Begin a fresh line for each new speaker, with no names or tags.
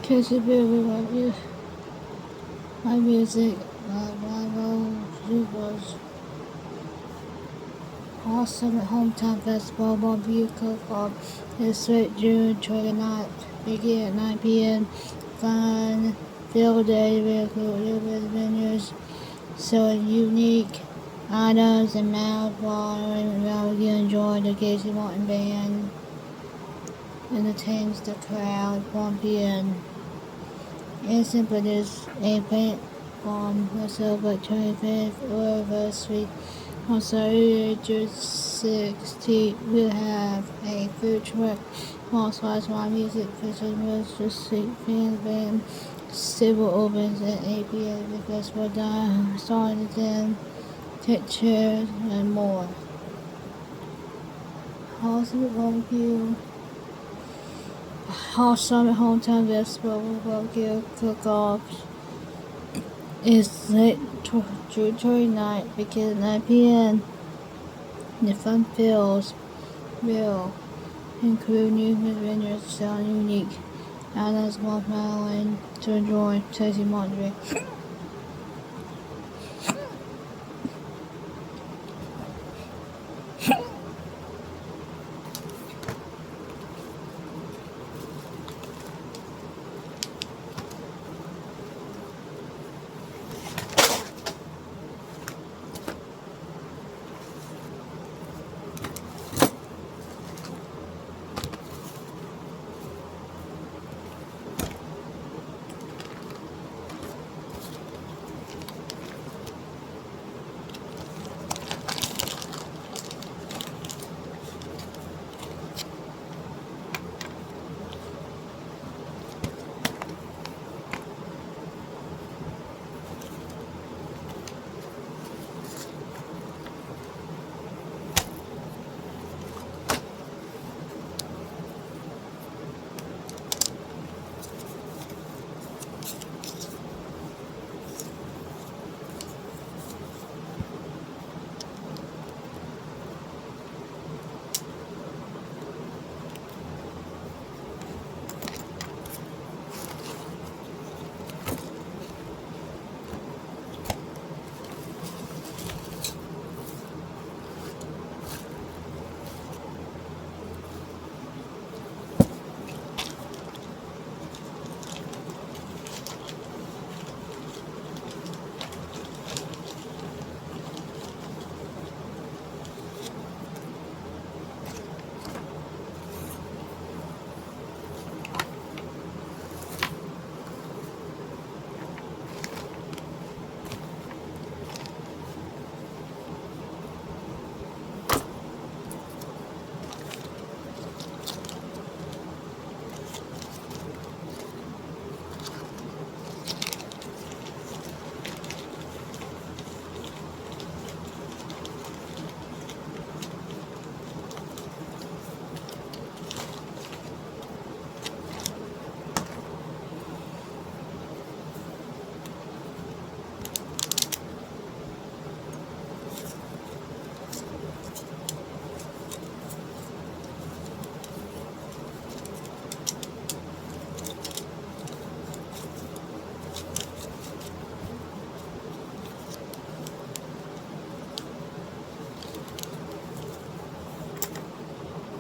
Casey Berry, my music, Rival Supers, awesome at Hometown Festival, Barbecue Cook-Off, this week, June 29th, begin at 9 p.m. Fun field day, recruit with venues, selling unique items and mouth-watering barbecue. Enjoy the Casey Martin Band. Entertains the crowd, 1 p.m. Instant produce a plant on the celebrate 25th anniversary. On Saturday, June 16th, we'll have a food truck. Also, as my music festivals, just fan band. Stewart opens at 8 p.m. The festival done, starting then, take chairs and more. Awesome barbecue. Awesome Hometown Festival barbecue cook-offs is late June 29th, begin at 9 p.m. The fun fields will include new vendors selling unique items, marshmallow, to enjoy tasty laundry.